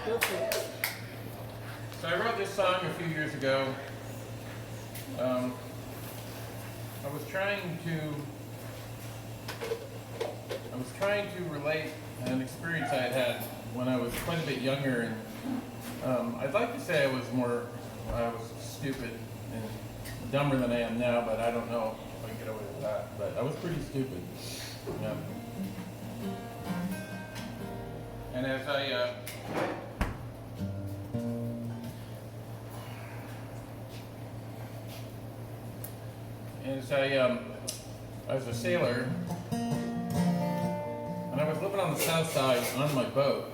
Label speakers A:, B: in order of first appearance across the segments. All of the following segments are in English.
A: So I wrote this song a few years ago. I was trying to relate an experience I had had when I was quite a bit younger, and I'd like to say I was stupid and dumber than I am now, but I don't know if I can get away with that. But I was pretty stupid. Yeah. And I was a sailor, and I was living on the south side on my boat.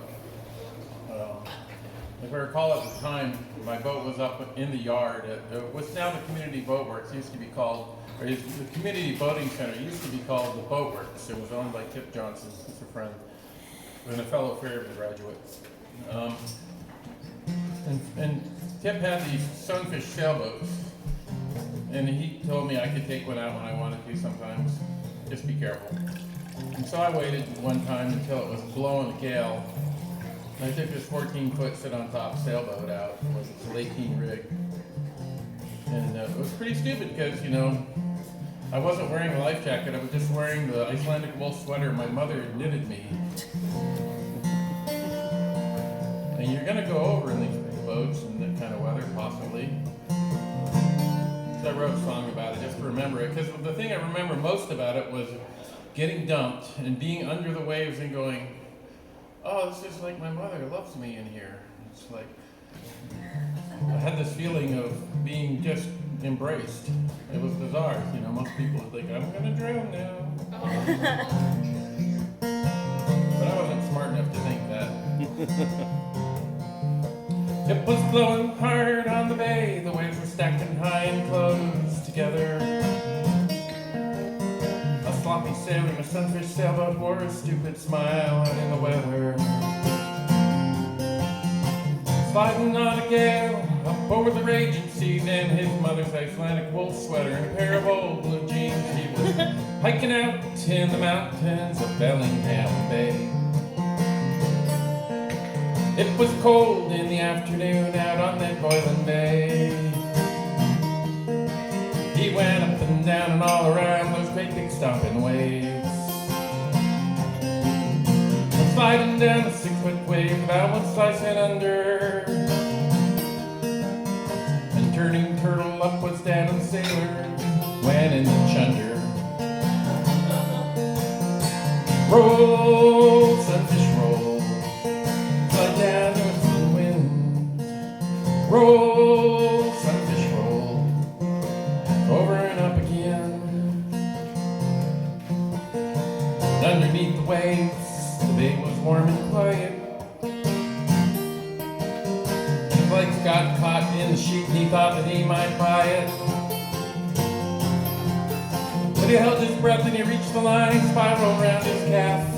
A: If I recall at the time, my boat was up in the yard at what's now the Community Boat Works. It used to be called, or the Community Boating Center. It used to be called the Boat Works. It was owned by Tip Johnson, who's a friend, and a fellow Fairview graduate. And Tip had these sunfish sailboats, and he told me I could take one out when I wanted to sometimes. Just be careful. And so I waited one time until it was blowing a gale. And I took this 14-foot sit-on-top sailboat out. It was a 18 rig. And it was pretty stupid because, I wasn't wearing a life jacket. I was just wearing the Icelandic wool sweater my mother knitted me. And you're going to go over in these big boats and that kind of weather, possibly. So I wrote a song about it just to remember it. Because the thing I remember most about it was getting dumped and being under the waves and going, oh, this is like my mother loves me in here. It's like, I had this feeling of being just embraced. It was bizarre. Most people would think, I'm going to drown now. But I wasn't smart enough to think that. It was blowing hard on the bay. The waves were stacking high and close together. A sloppy sailor in a sunfish sailboat wore a stupid smile out in the weather. Sliding on a gale up over the raging seas in his mother's Icelandic wool sweater and a pair of old blue jeans. He was hiking out in the mountains of Bellingham Bay. It was cold in the afternoon out on that boiling bay. He went up and down and all around those great big stomping waves. And sliding down a 6-foot wave without one slicing under. And turning turtle up was down and the sailor went in the chunder. Roll, sunfish, roll. Slide down with the wind. Roll, sunfish, roll. Over and up again. And underneath the waves, the bay was warm and quiet. And his legs got caught in the sheet and he thought that he might buy it. But he held his breath and he reached the line, spiraled around his calf.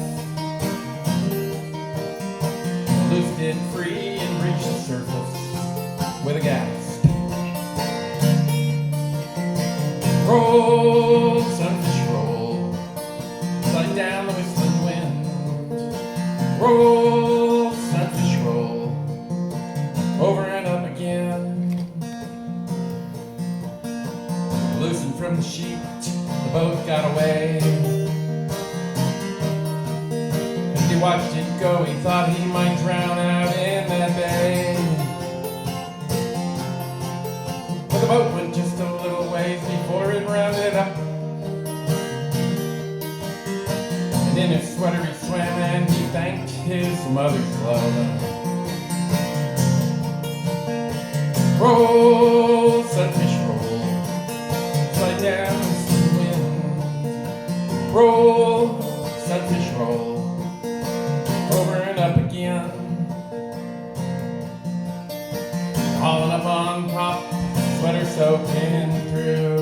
A: Loosed it free and reached the surface with a gasp. Roll, sunfish, roll. Slide down the whistling wind. Roll, sunfish, roll. Over and up again. Loosened from the sheet, the boat got away. As he watched it go, he thought he might drown out in that bay. But the boat went just a little ways before it rounded up. And in his sweater he swam and he thanked his mother's love. Roll, sunfish, roll. Slide down the wind. Roll, sunfish, roll. Over and up again. Hauling up on top, sweater soaking through.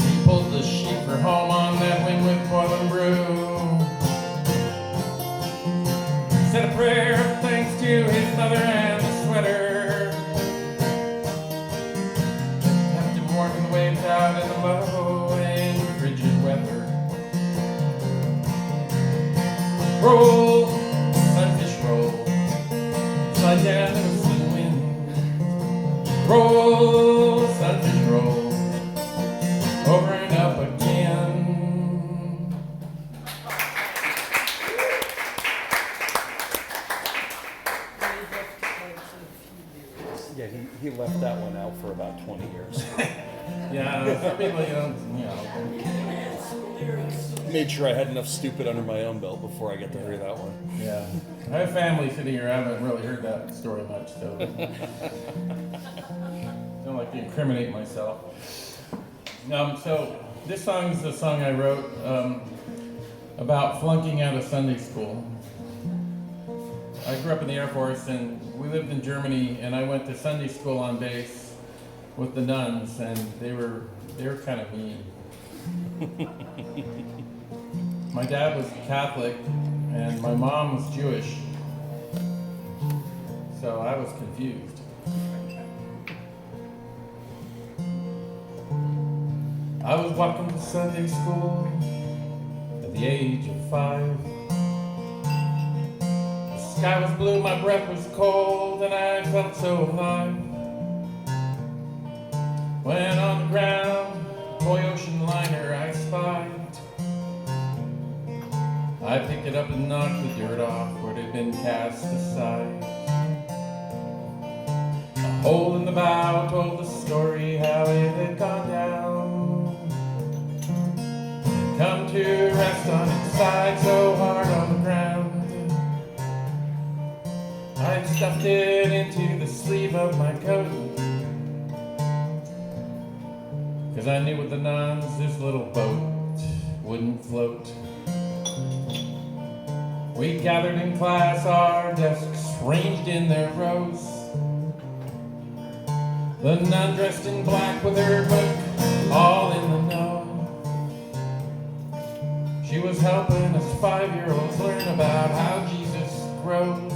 A: He pulled the sheet for home on that wing with boiling brew. Said a prayer of thanks to his mother and the sweater. Kept him warm in the waves out in the low and frigid weather. Roll, sunfish, roll. down, there was the wind. Roll, sunfish, roll, over and up again.
B: Yeah, he left that one out for about 20 years.
A: Yeah, some people, you know.
B: Made sure I had enough stupid under my own belt before I get to hear that one.
A: Yeah. I have family sitting here. I haven't really heard that story much, so. Don't like to incriminate myself. So this song is the song I wrote about flunking out of Sunday school. I grew up in the Air Force, and we lived in Germany, and I went to Sunday school on base with the nuns, and they were kind of mean. My dad was Catholic, and my mom was Jewish, so I was confused. I was walking to Sunday school at the age of 5. The sky was blue, my breath was cold, and I felt so alive. When on the ground, toy ocean liner I spied. I picked it up and knocked the dirt off where it had been cast aside. A hole in the bow told the story how it had gone down. Come to rest on its side so hard on the ground. I'd stuffed it into the sleeve of my coat, 'cause I knew with the nuns this little boat wouldn't float. We gathered in class, our desks ranged in their rows. The nun dressed in black with her book all in the know. She was helping us 5-year-olds learn about how Jesus grows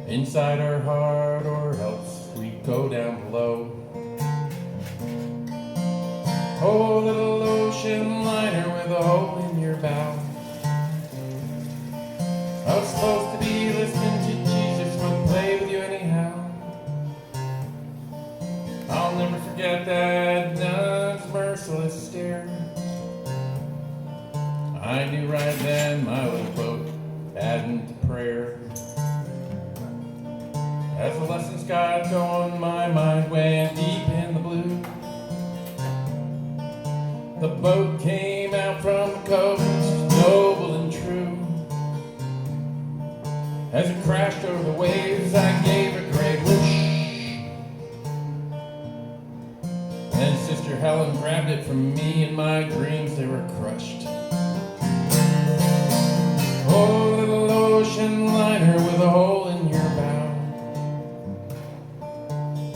A: inside our heart, or else we'd go down below. Oh, little ocean liner with a hole in your bow. I was supposed to be listening to Jesus, wouldn't play with you anyhow. I'll never forget that nun's merciless stare. I knew right then my little boat hadn't to prayer. As the lessons got going, my mind went deep in the blue. The boat came out from the coast, noble and true. As it crashed over the waves, I gave a great whoosh. And Sister Helen grabbed it from me, and my dreams, they were crushed. Oh, little ocean liner with a hole in your bow.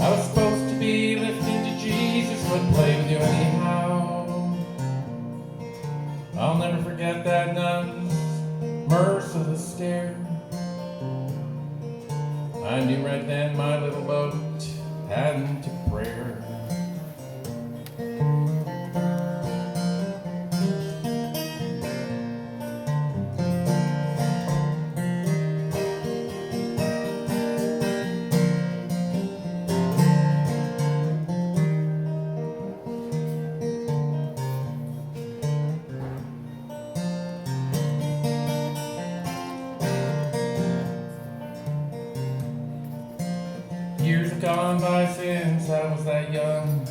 A: I was supposed to be listening to Jesus, would play with you anyhow. I'll never forget that nun's merciless stare. I knew right then my little boat hadn't to prayer. Years have gone by since I was that young.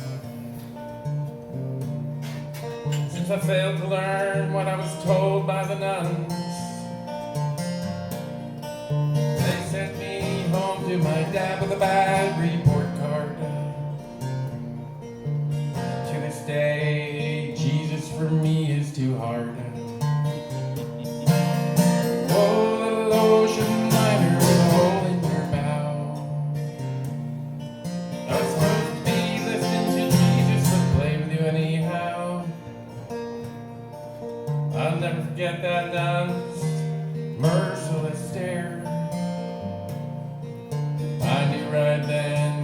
A: Since I failed to learn what I was told by the nuns. They sent me home to my dad with a bad report card. To this day, Jesus for me is too hard. Oh, little ocean liner with a hole in your bow. I was supposed to be listening to Jesus, but play with you anyhow. I'll never forget that nun's merciless stare. I knew right then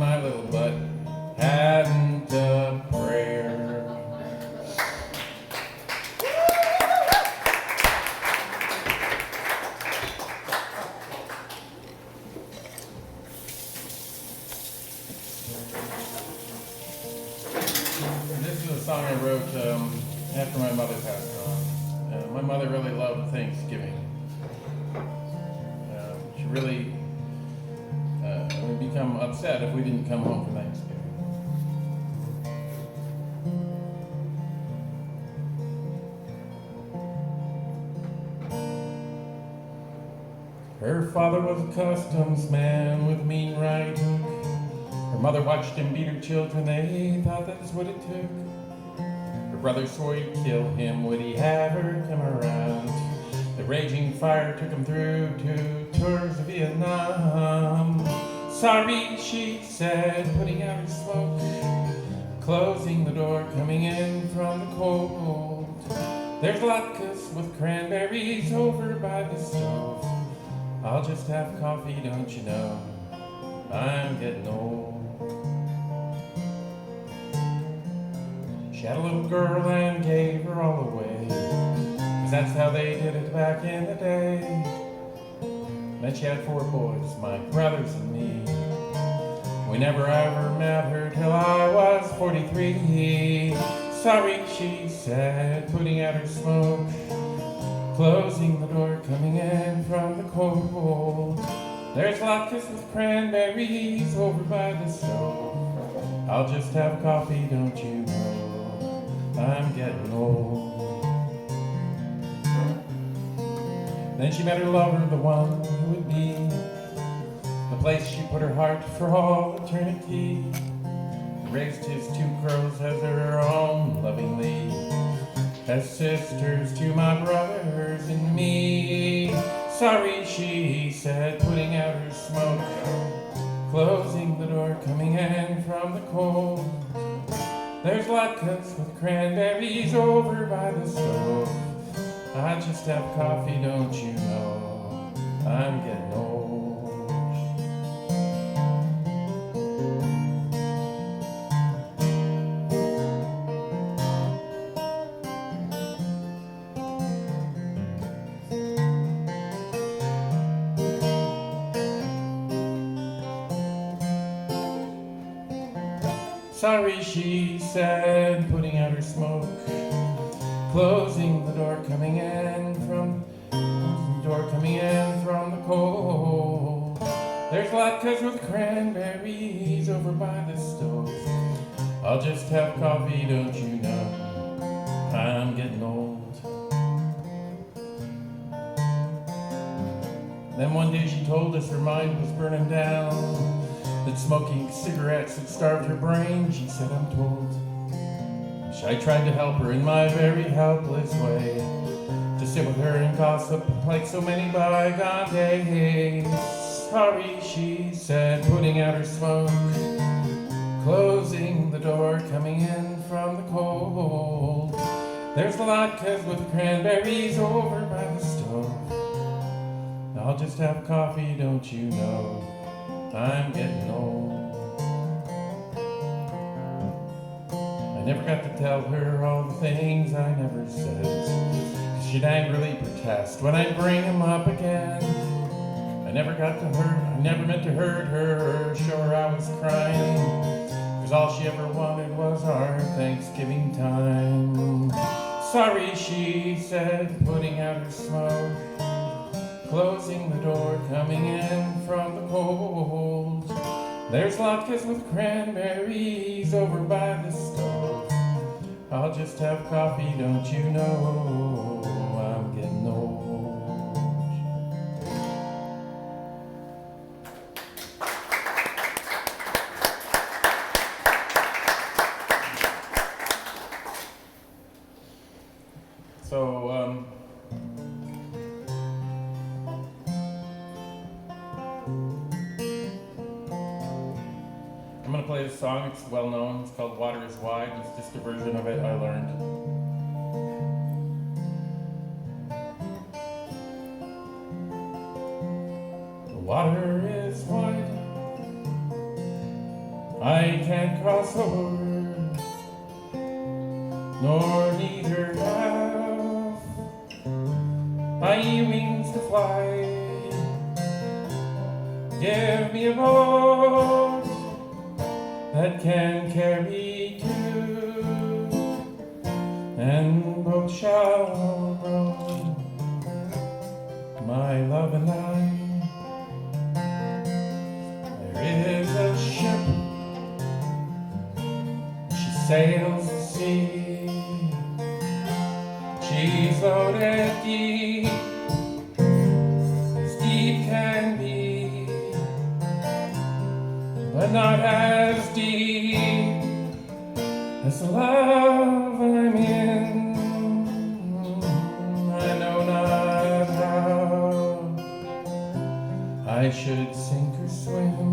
A: song I wrote after my mother passed on. My mother really loved Thanksgiving. She really would become upset if we didn't come home for Thanksgiving. Her father was a customs man with a mean right hook. Her mother watched him beat her children, they thought that's what it took. Her brother swore he'd kill him, would he have her come around? The raging fire took him through 2 tours of Vietnam. Sorry, she said, putting out her smoke, closing the door, coming in from the cold. There's latkes with cranberries over by the stove. I'll just have coffee, don't you know, I'm getting old. She had a little girl and gave her all away, 'cause that's how they did it back in the day. Then she had 4 boys, my brothers and me. We never ever met her till I was 43. Sorry, she said, putting out her smoke, closing the door, coming in from the cold. There's latkes with cranberries over by the stove. I'll just have coffee, don't you know, I'm getting old. Then she met her lover, the one who would be the place she put her heart for all eternity. Raised his 2 crows as her own lovingly, as sisters to my brothers and me. Sorry, she said, putting out her smoke, closing the door, coming in from the cold. There's latkes with cranberries over by the stove. I just have coffee, don't you know, I'm getting old. Sorry, she said, putting out her smoke, closing the door, coming in from the cold. There's latkes with cranberries over by the stove. I'll just have coffee, don't you know, I'm getting old. Then one day she told us her mind was burning down, that smoking cigarettes had starved her brain. She said, I'm told. I tried to help her in my very helpless way, to sit with her and gossip like so many bygone days. Sorry, she said, putting out her smoke, closing the door, coming in from the cold. There's latkes with cranberries over by the stove. I'll just have coffee, don't you know, I'm getting old. I never got to tell her all the things I never said, 'cause she'd angrily protest when I'd bring them up again. I never meant to hurt her or show her I was crying, 'cause all she ever wanted was our Thanksgiving time. Sorry, she said, putting out her smoke, closing the door, coming in from the cold. There's latkes with cranberries over by the stove. I'll just have coffee, don't you know, I'm getting old. So, I'm going to play this song. It's well known. It's called Water is Wide. It's just a version of it I learned. The water is wide, I can't cross over, nor neither have I wings to fly. Give me a boat that can carry 2, and both shall roam, my love and I. There is a ship, she sails the sea, she's loaded deep, as deep can be, but not as deep as the love I'm in. I know not how I should sink or swim.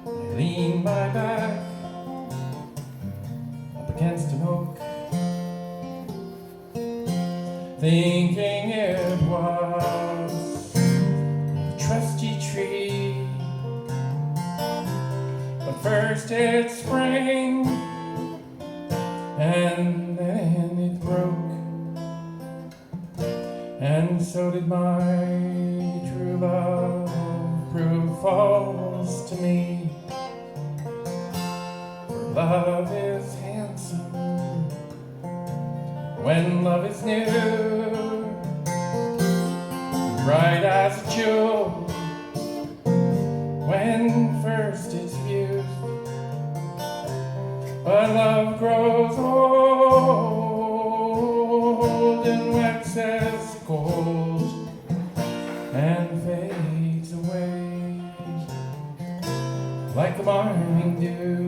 A: I lean my back up against an oak, thinking it was a trusty tree. But first it sprang, and then it broke, and so did my true love prove false to me. For love is handsome when love is new, bright as a jewel when first it's viewed. But love grows old and waxes cold and fades away like the morning dew.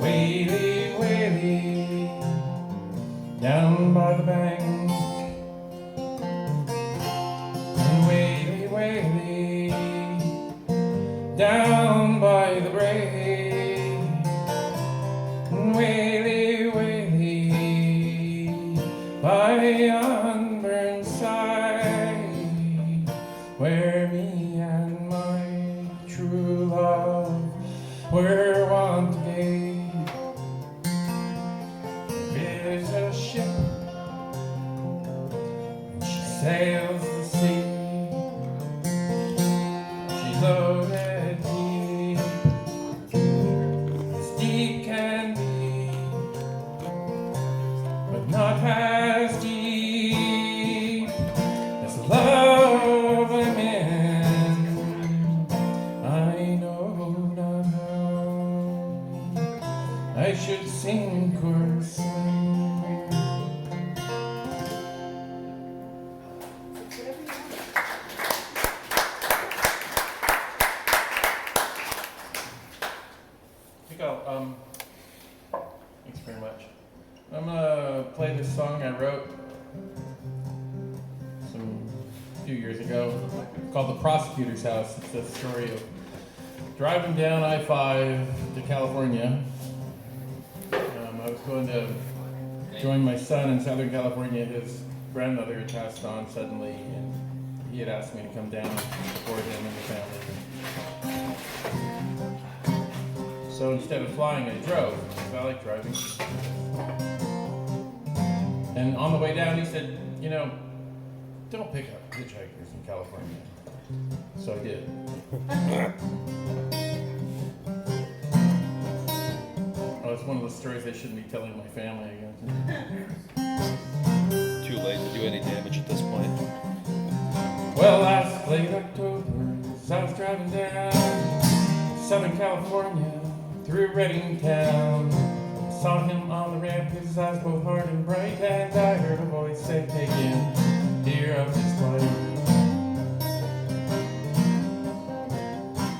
A: Waily, waily, down by the bank, and waily, waily, down by the break, and waily, waily, by unburned side, where me and my true love were wont to gaze. There's a ship, and she sails the sea, she's loaded deep, as deep can be, but not as deep as the love I'm in. I know not how I should sink or swim. Thanks very much. I'm gonna play this song I wrote a few years ago. It's called The Prosecutor's House. It's a story of driving down I-5 to California. I was going to join my son in Southern California. His grandmother had passed on suddenly, and he had asked me to come down and support him and the family. So instead of flying, I drove, because I like driving. And on the way down, he said, you know, don't pick up hitchhikers in California. So I did. Oh, it's one of those stories I shouldn't be telling my family again.
B: Too late to do any damage at this point.
A: Well, last late October, as I was driving down Southern California through Redding town, I saw him on the ramp, his eyes both hard and bright, and I heard a voice say, take in, dear of his life.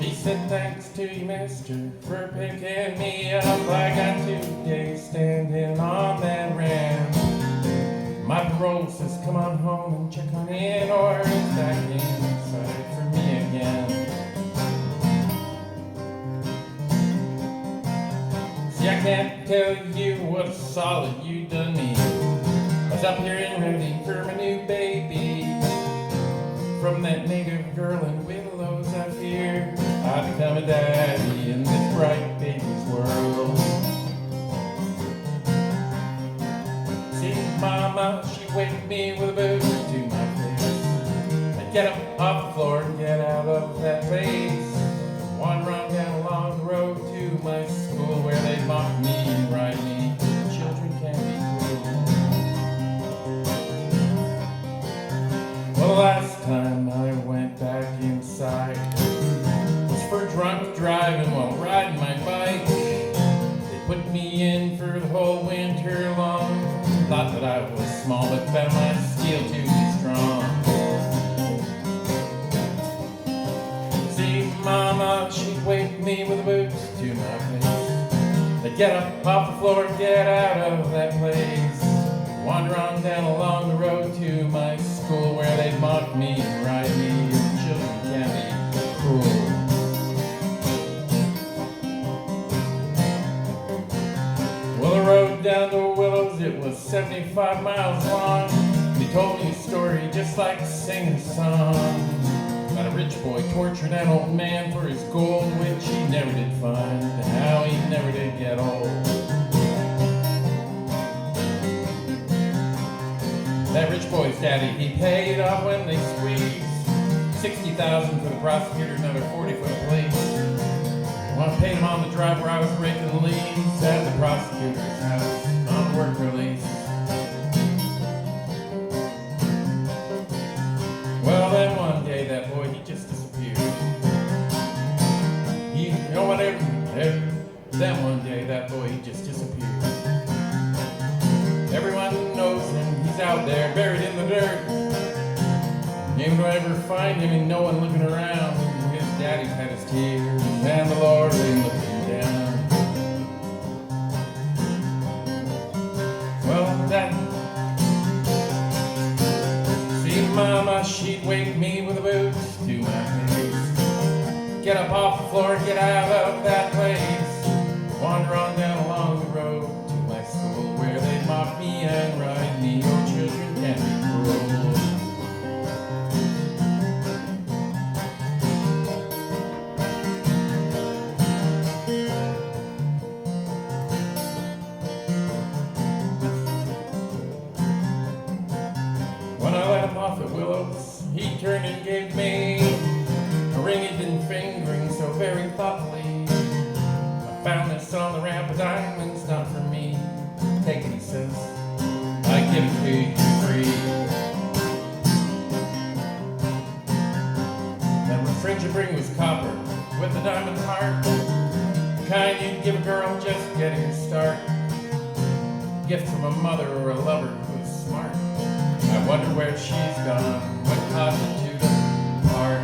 A: He said, thanks to you, mister, for picking me up. I got 2 days standing on that ramp. My parole says, come on home and check on in, or is that inside for me again? can't tell you what a solid you done me. I was up here and ready for my new baby. From that native girl in Willows, I fear I've become a daddy in this bright baby's world. See, Mama, she'd wake me with a boot to my face. I'd get up off the floor and get out of that place. Wander on down along the road to my school where they mock me and ride me. Children can be cruel. Well, the last time I went back inside was for drunk driving while riding my bike. They put me in for the whole winter long. Thought that I was small, but found my steel to be strong. See, Mama, she'd wake me with a boot to my face. I'd get up off the floor and get out of that place. Wander on down along the road to my school where they'd mock me and ride me. Children can be cruel. Well, the road down to Willows, it was 75 miles long. They told me a story just like singing a song about a rich boy tortured an old man for his gold, which he never did find, and how he never did get old. That rich boy's daddy, he paid off when they squeezed $60,000 for the prosecutor, another 40 for the police. Well, I paid him on the drive where I was raking leaves at the prosecutor's house on work release. Well, then one day that boy, he just disappeared. Then one day that boy, he just disappeared. Everyone knows him, he's out there, buried in the dirt. Ain't gonna ever find him and no one looking around. His daddy's had his tears, and the Lord ain't looking down. Well, that see, Mama, she'd wake me with a boot to my face. Get up off the floor, get out of that place. Wander on down along the road to my school where they mock me and ride me. Oh, children can be cruel. When I let him off at Willows, he turned and gave me a ring he'd been fingering so very thoughtfully. I found this on the ramp of diamonds, not for me. Take it, he says. I give it to you free. That refrigerator ring was copper with a diamond heart. The kind you'd give a girl just getting a start. Gift from a mother or a lover who is smart. I wonder where she's gone. What caused her to depart?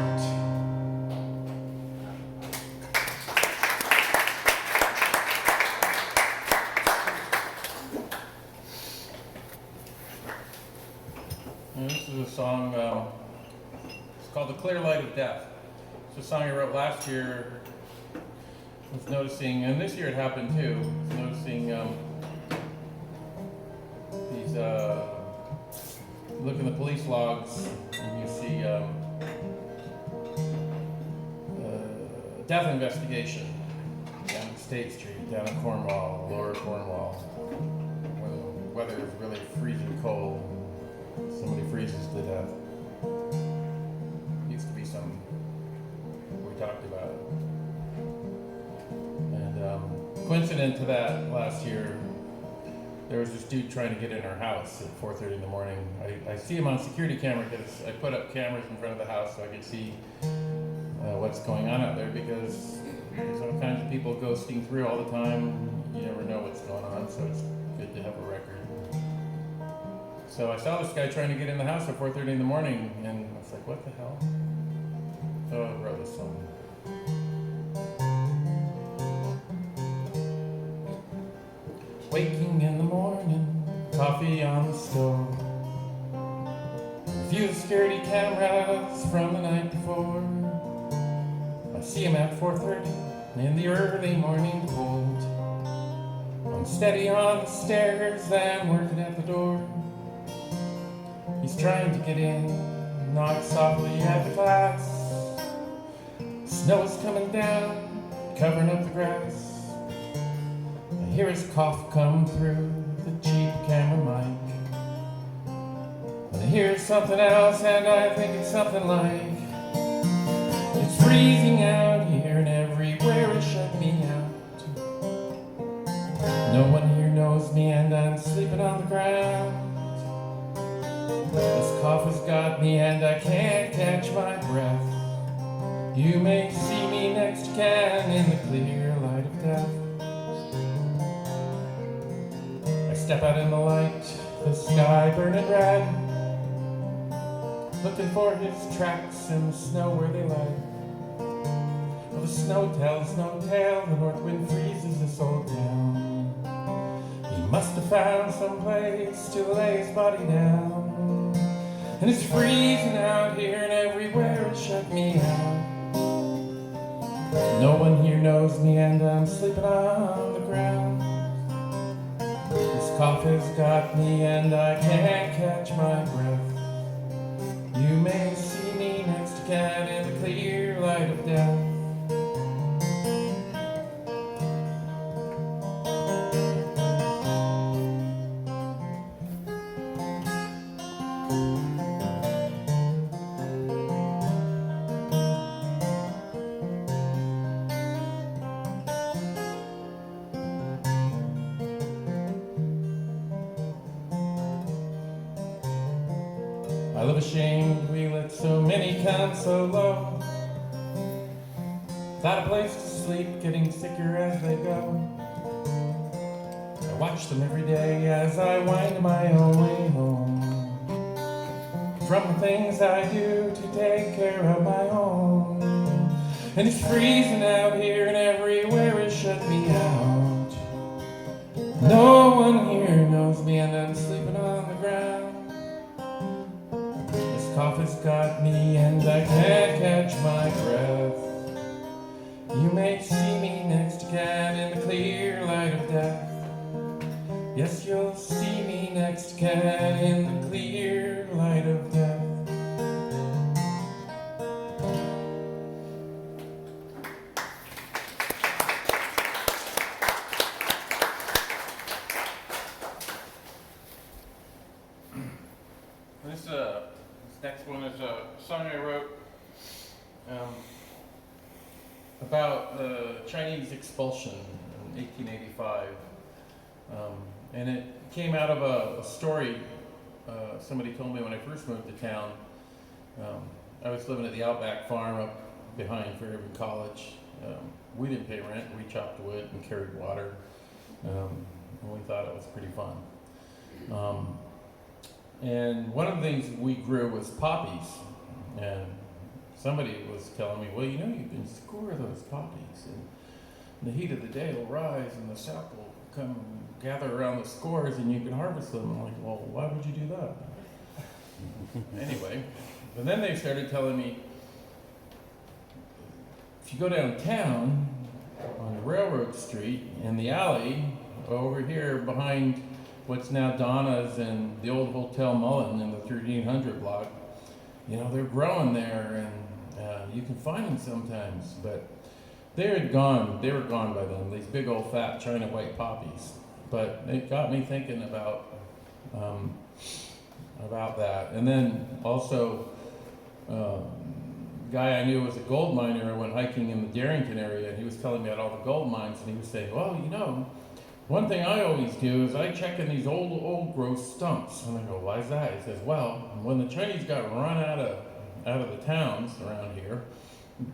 A: And this is a song, it's called The Clear Light of Death. It's a song I wrote last year. I was noticing, and this year it happened too, I was noticing these, look in the police logs, and you see death investigation down in State Street, down in Cornwall, Lower Cornwall, when the weather is really freezing cold. Somebody freezes to death. Used to be something we talked about. And coincident to that, last year, there was this dude trying to get in our house at 4:30 in the morning. I see him on security camera because I put up cameras in front of the house so I could see what's going on out there, because there's all kinds of people ghosting through all the time. You never know what's going on, so it's good to have a record. So I saw this guy trying to get in the house at 4:30 in the morning, and I was like, what the hell? So I wrote this song. Waking in the morning, coffee on the stove. View the security cameras from the night before. I see him at 4:30 in the early morning cold. Steady on the stairs, then working at the door. He's trying to get in, knocks softly at the glass. Snow is coming down, covering up the grass. I hear his cough come through the cheap camera mic. And I hear something else, and I think it's something like, it's freezing out here and everywhere it shut me out. No one here knows me and I'm sleeping on the ground. This cough has got me and I can't catch my breath. You may see me next to Ken in the clear light of death. I step out in the light, the sky burning red, looking for his tracks in the snow where they lie. Well, the snow tells no tale, the north wind freezes this old town. He must have found some place to lay his body down. And it's freezing out here and everywhere it shut me out. No one here knows me and I'm sleeping on the ground. This cough has got me and I can't catch my breath. You may see me next to Cat in the clear light of death. I live ashamed we let so many come so low. Without a place to sleep, getting sicker as they go. I watch them every day as I wind my own way home. From the things I do to take care of my own. And it's freezing out here and everywhere it shut me out. No one here knows me and I'm sleeping on the ground. Cough has got me and I can't catch my breath. You may see me next to Cat in the clear light of death. Yes, you'll see me next to Cat in the clear light of death. This next one is a song I wrote about the Chinese expulsion in 1885. And it came out of a story somebody told me when I first moved to town. I was living at the Outback Farm up behind Fairhaven College. We didn't pay rent, we chopped wood and carried water. And we thought it was pretty fun. And one of the things we grew was poppies. And somebody was telling me, well, you know, you can score those poppies. And in the heat of the day will rise and the sap will come gather around the scores and you can harvest them. I'm like, well, why would you do that? Anyway, but then they started telling me, if you go downtown on Railroad Street in the alley over here behind what's now Donna's and the old Hotel Mullen in the 1300 block, you know, they're growing there and you can find them sometimes, but they were gone by then, these big old fat China white poppies. But it got me thinking about that. And then also, a guy I knew was a gold miner. I went hiking in the Darrington area and he was telling me about all the gold mines and he was saying, well, you know, one thing I always do is I check in these old growth stumps. And I go, why is that? He says, well, when the Chinese got run out of the towns around here,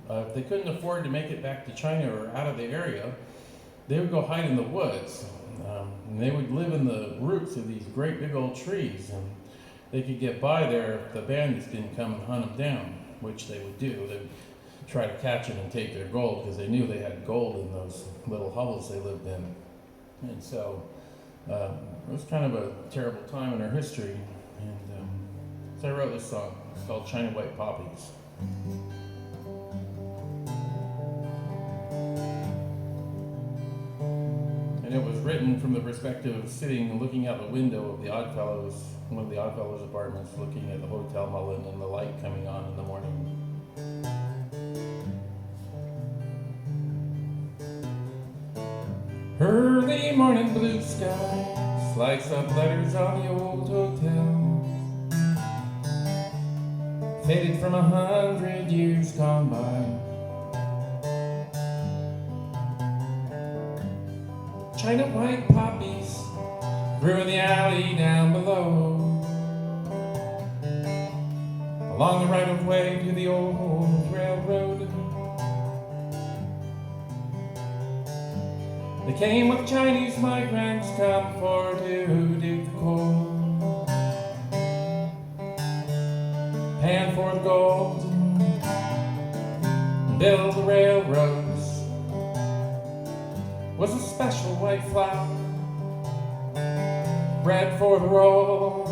A: if they couldn't afford to make it back to China or out of the area, they would go hide in the woods. And they would live in the roots of these great big old trees. And they could get by there if the bandits didn't come and hunt them down, which they would do. They would try to catch them and take their gold because they knew they had gold in those little hovels they lived in. And so it was kind of a terrible time in our history. And so I wrote this song. It's called China White Poppies. And it was written from the perspective of sitting and looking out the window of the Oddfellows, one of the Oddfellows apartments, looking at the Hotel Mullen and the light coming on in the morning. Early morning blue skies slice up letters on the old hotel, faded from 100 years gone by. China white poppies grew in the alley down below, along the right of way to the old railroad. They came with Chinese migrants come for to dig the coal, pan for the gold, and build the railroads. Was a special white flour, bread for the roll,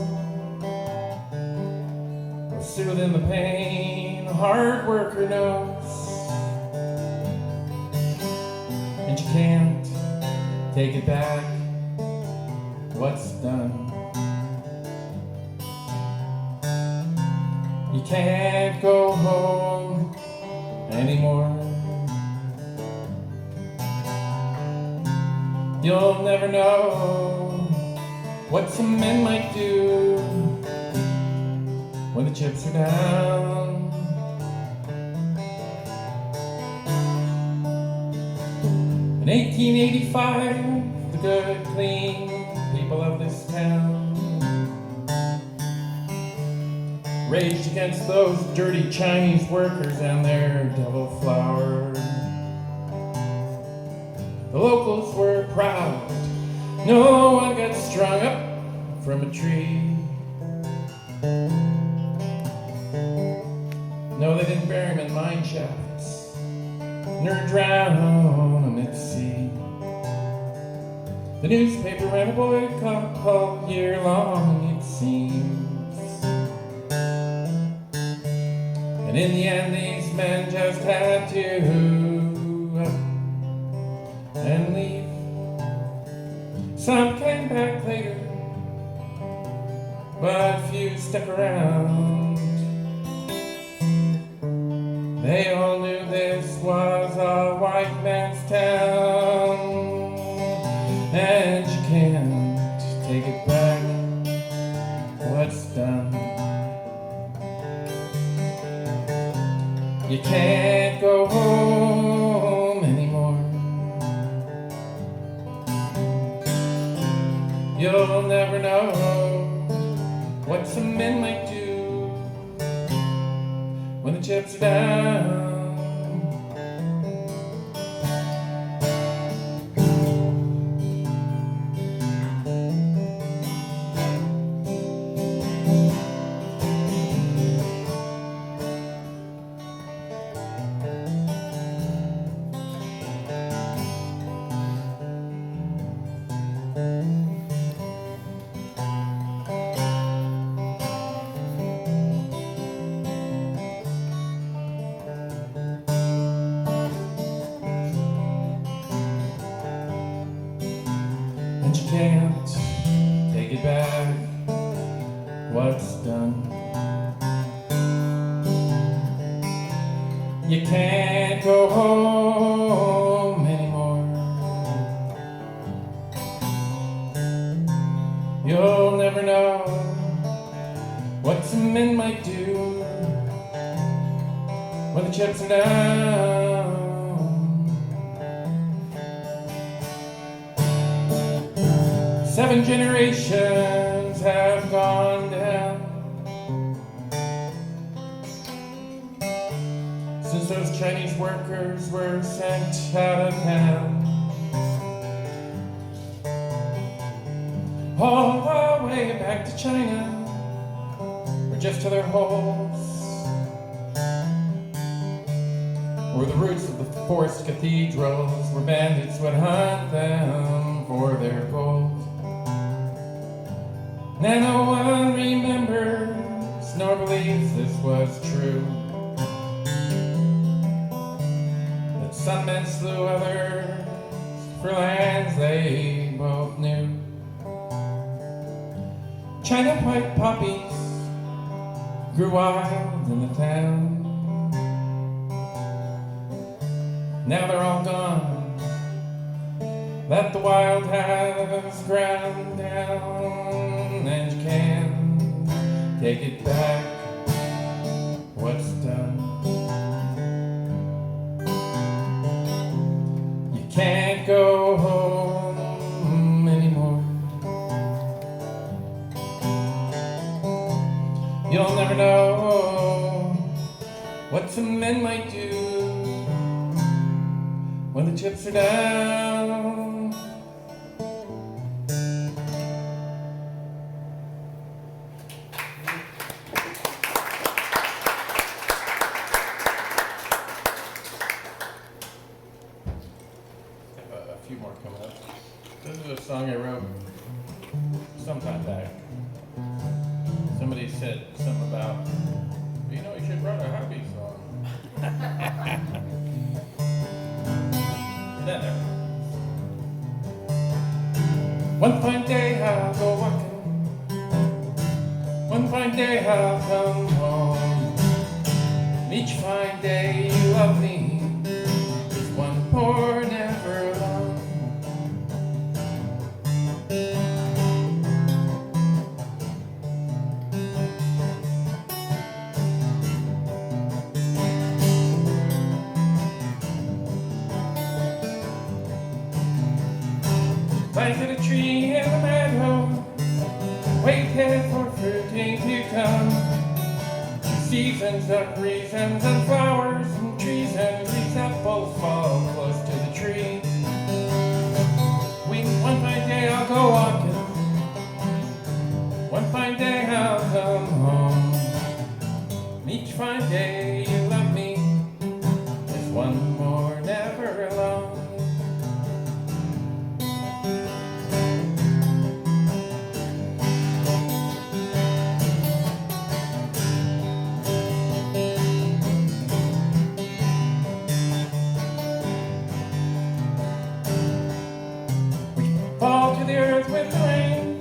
A: soothing the pain a hard worker knows. And you can't take it back, what's done. You can't go home anymore. You'll never know what some men might do when the chips are down. In 1885, the good, clean people of this town raged against those dirty Chinese workers and their devil flour. The locals were proud, no one got strung up from a tree. No, they didn't bury him in mine shafts, nor drown him at sea. The newspaper ran a boycott all year long, it seems. And in the end, these men just had to and leave. Some came back later, but few stuck around. They all knew this was a white man's town, and you can't take it back, what's done. You can't go home anymore. You'll never know what some men might do when the chips are down. And you can't take it back, what's done. You can't go home anymore. You'll never know what some men might do when the chips are down. 7 generations have gone down since those Chinese workers were sent out of town. All the way back to China, or just to their holes, where the roots of the forest cathedrals, where bandits would hunt them for their gold. Now no one remembers nor believes this was true, that some men slew others for lands they bought. China white poppies grew wild in the town. Now they're all gone, that the wild has ground down, and you can't take it back, what's done. You can't go home anymore. You'll never know what some men might do when the chips are down. A few more coming up. This is a song I wrote some time back. Somebody said something about, you know, you should write a happy song. That never. One fine day I'll go walking. One fine day I'll come home. And each fine day you love me is one more never alone. Planted a tree in the meadow, waited for fruiting to come. Seasons of reasons and flowers and trees, and these apples fall close to the tree. One fine day I'll go walking, one fine day I'll come home. And each fine day you love me is one more never alone. Fall to the earth with the rain,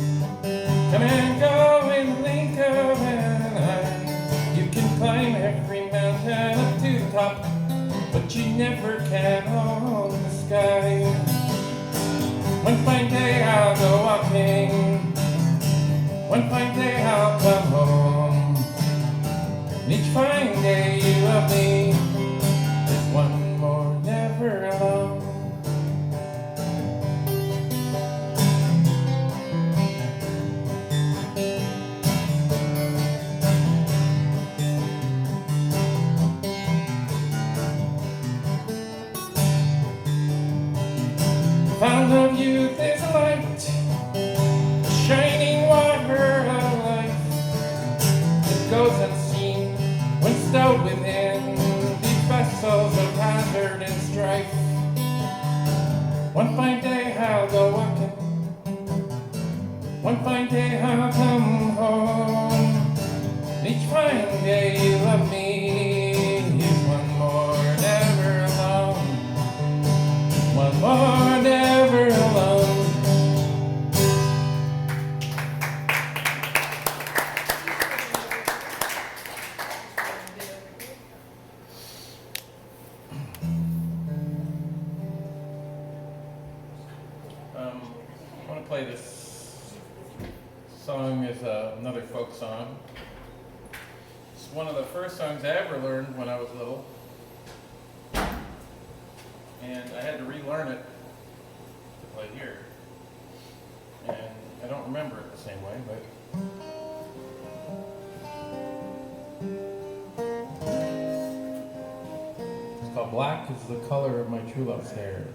A: come and go in the blink of an eye. You can climb every mountain up to the top, but you never can own the sky. One fine day I'll go walking, one fine day I'll come home. And each fine day you love me is one more never alone. Fountain of youth is a light, shining water of life. It goes unseen when stowed within these vessels of hazard and strife. One fine day I'll go walking, one fine day I'll come home. Each fine day you love me is one more never alone. One more never alone. I want to play this song as another folk song. It's one of the first songs I ever learned when I was little. And I had to relearn it to play here. And I don't remember it the same way, but it's called Black is the Color of My True Love's Hair.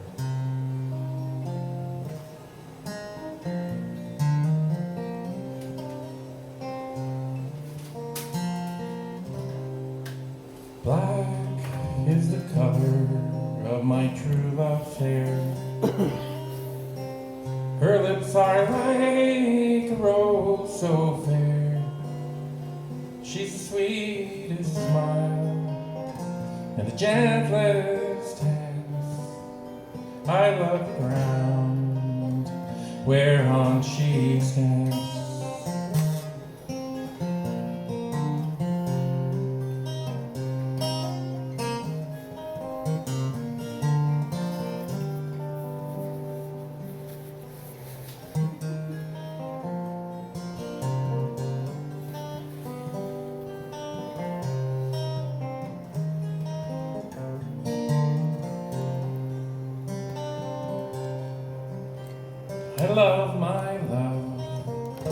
A: Black is the color of my true love's hair. Her lips are like a rose so fair. She's the sweetest smile and the gentlest hands. I love the ground whereon she stands. I love my love,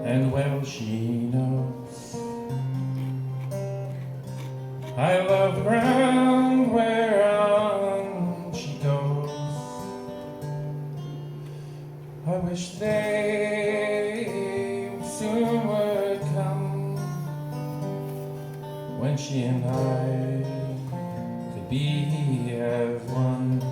A: and well she knows. I love the ground whereon she goes. I wish they soon would come, when she and I could be as one.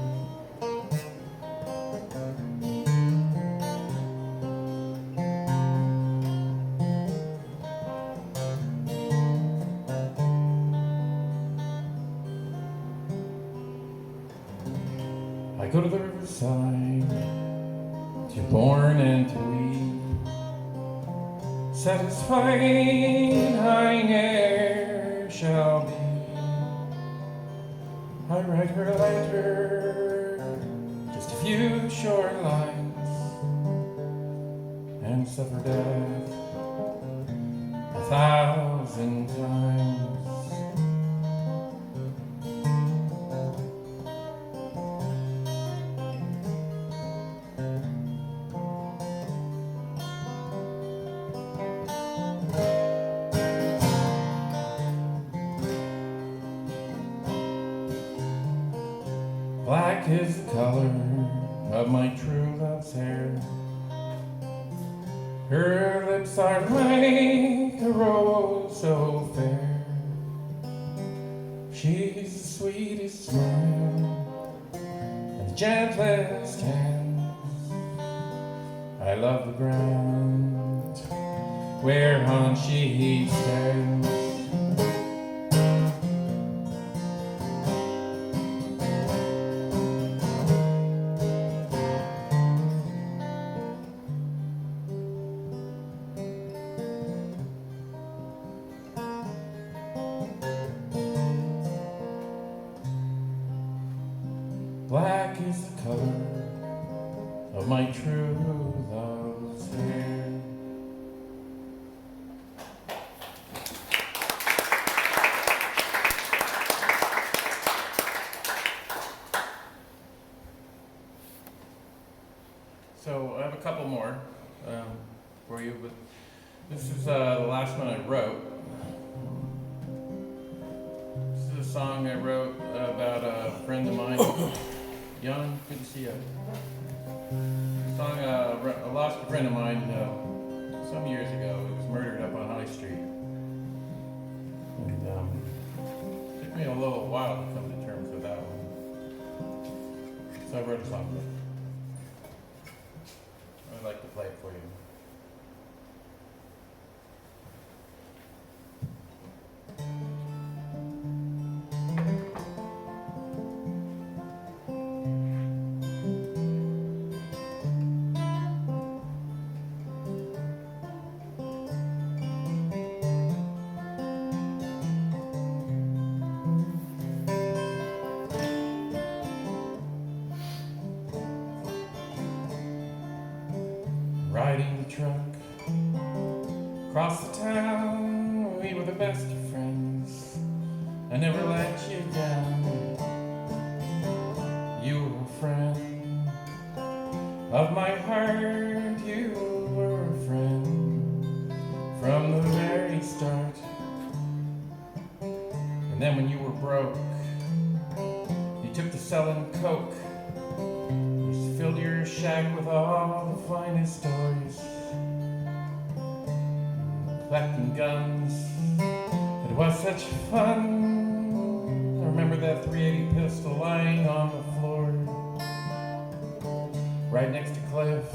A: I go to the riverside to born and to weep, satisfied I ne'er shall be. I write her a letter, just a few short lines, and suffer death 1,000 times. Black is the color of my true love's hair. Her lips are like a rose so fair. She's the sweetest smile and the gentlest hands. I love the ground whereon she stands. Black is the color of my true love's hair. So I have a couple more for you, but this is the last one I wrote. This is a song I wrote about a friend of mine. Young, good to see you. Song, I lost a friend of mine some years ago. He was murdered up on High Street. And it took me a little while to come to terms with that one. So I wrote a song. I'd like to play it for you. Riding the truck across the town, we were the best of friends. I never let you down. You were a friend of my heart. You were a friend from the very start. And then when you were broke, you took to selling coke. You filled your shack with all the finest toys, collecting guns. It was such fun. I remember that 380 pistol lying on the floor, right next to Cliff,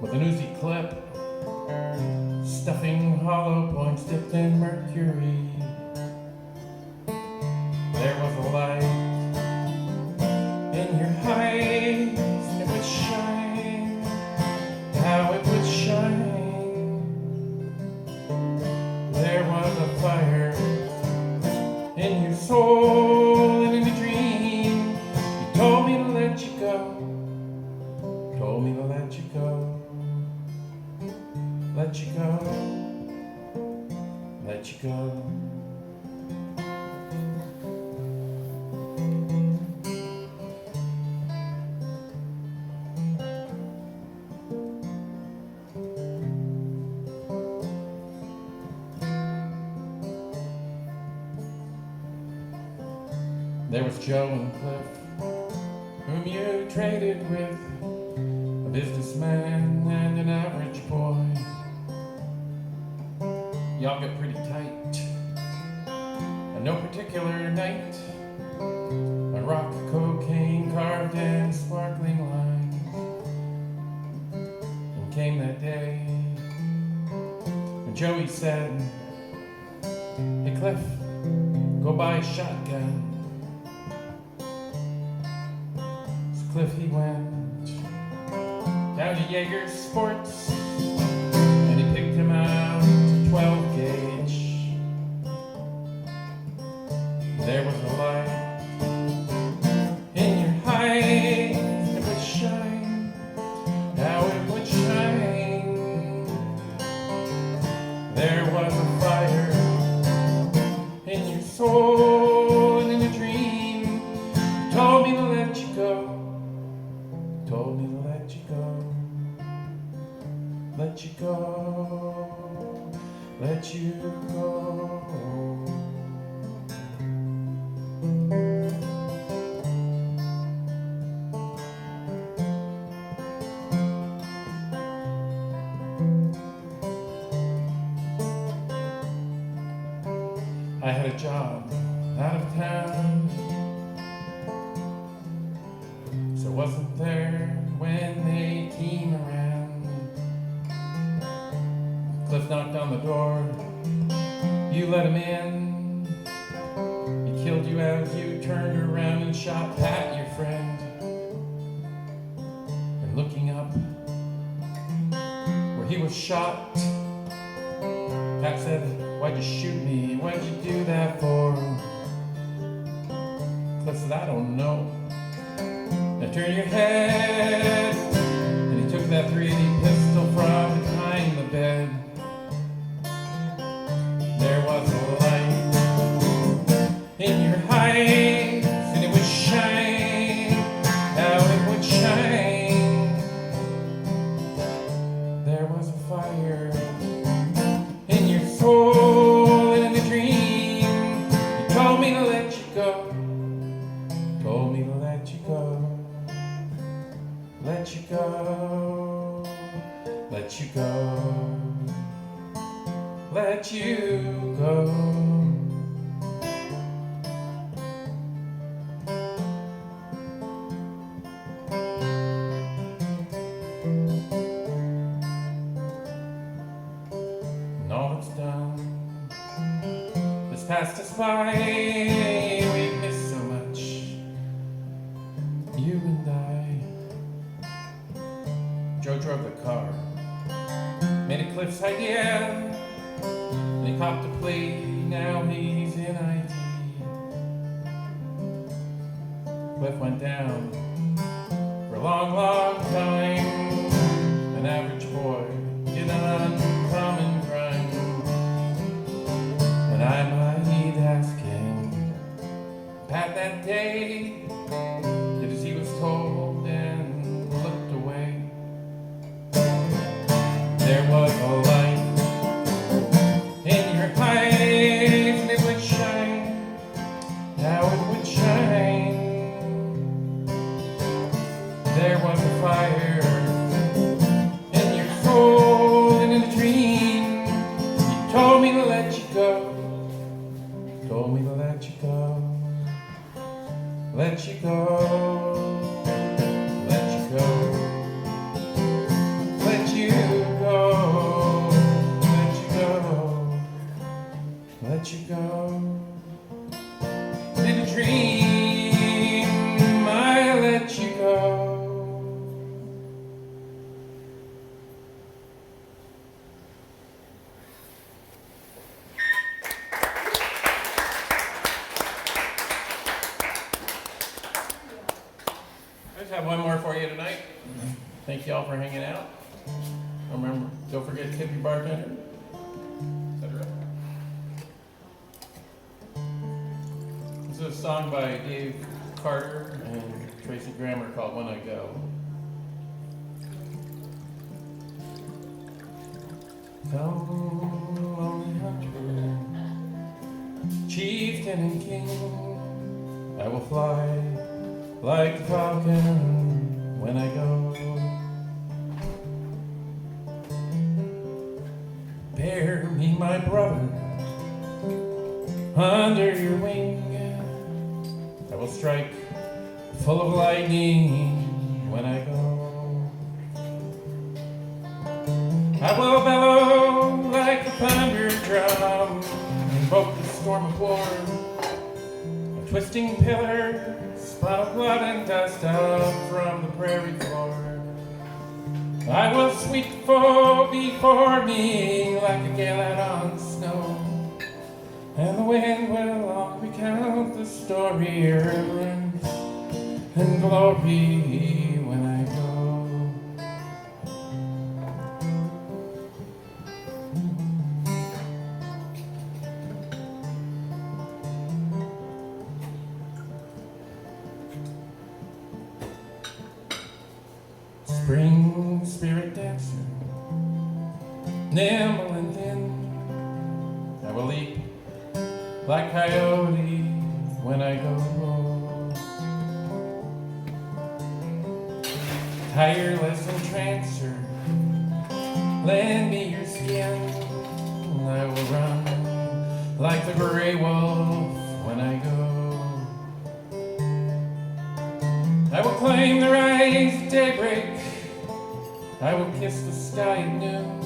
A: with an Uzi clip, stuffing hollow points dipped in mercury. There was a light in your eyes, and it would shine, how it would shine. There was a fire in your soul, and in a dream you told me to let you go, told me to let you go, let you go, let you go. There was Joe and Cliff, whom you traded with, a businessman and an average boy. Y'all get pretty tight, and no particular night, a rock, cocaine carved in sparkling lines. And came that day when Joey said, "Hey Cliff, go buy a shotgun." So Cliff he went down to Jaeger's Sports, and he picked him out a 12 gauge. There was a light in your eyes, it would shine, how it would shine. There was a fire in your soul, and in a dream, you told me to let you go, told me to let you go, let you go, let you go. I had a job out of town, so wasn't there when they came around. Cliff knocked on the door, you let him in. He killed you as you turned around and shot Pat, your friend. And looking up where he was shot, Pat said, "Why'd you shoot me? Why'd you do that for?" Cliff said, "I don't know." Now turn your head. And he took that .380 pistol from behind the bed. There was a light in your eyes, and it would shine, how it would shine. There was a fire in your soul, and in a dream, you told me to let you go, told me to let you go, let you go, let you go, let you go. And all it's done has passed us by. We've missed so much, you and I. Joe drove the car, made a Cliff's idea, and he copped a plea. Now he's in IT. Cliff went down for a long, long time, an average boy did an uncommon crime. And I might ask him, Pat that day did as he was told and looked away. There was a light in your eyes, and it would shine, how it would shine. There was a fire in your soul, and in a dream, you told me to let you go, told me to let you go, let you go, let you go, let you go, let you go, let you go. In a dream, I let you go. I just have one more for you tonight. Thank you all for hanging out. Remember, don't forget to tip your bartender, etc. This is a song by Dave Carter and Tracy Grammer called When I Go. Some lonely hunter, chieftain and king, I will fly like the falcon when I go. Bear me, my brother, under your wing. I will strike full of lightning when I go. I will bellow like the thunder drum, invoke the storm of war. A twisting pillar, spot of blood and dust up from the prairie floor. I will sweep the foe before me like a gale out on snow, and the wind will all recount the story of ruins and glory when I go. Spring spirit dancer, nimble and thin, I will leap like coyote when I go. Tireless entrancer, lend me your skin. I will run like the gray wolf when I go. I will claim the rise at daybreak. I will kiss the sky at noon.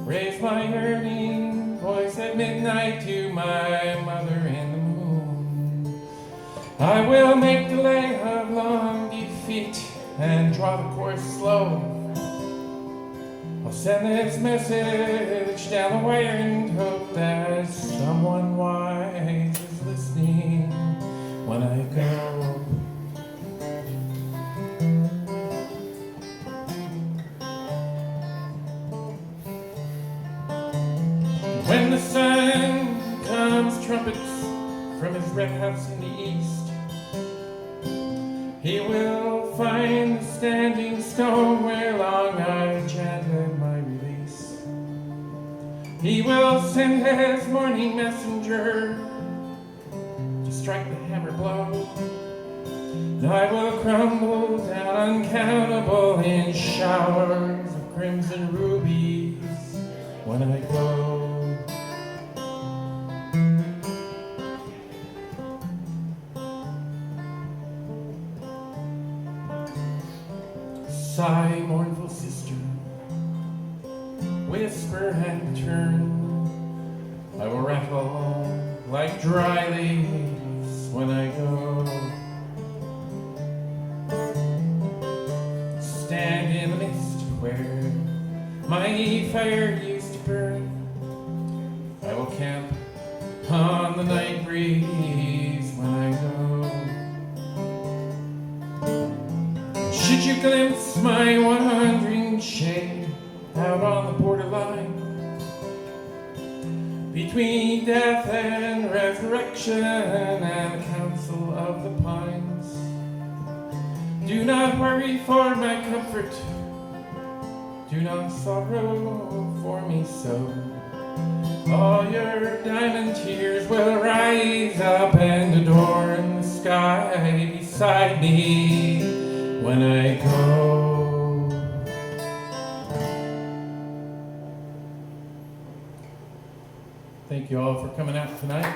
A: Raise my yearning voice at midnight to my mother in the moon. I will make delay of long defeat and draw the course slow. I'll send this message down the wire and hope that someone wise is listening when I go. When the sun comes trumpets from his red house in the east, he will find the standing stone where long I chanted my release. He will send his morning messenger to strike the hammer blow, and I will crumble down uncountable in showers of crimson rubies when I go. Sigh, mournful sister, whisper and turn. I will rattle like dry leaves when I go. Stand in the mist where my fire used to burn. I will camp on the night breeze when I go. Should you glimpse my wandering shade out on the borderline between death and resurrection and the council of the pines, do not worry for my comfort, do not sorrow for me so. All your diamond tears will rise up and adorn the sky beside me when I go. Thank you all for coming out tonight.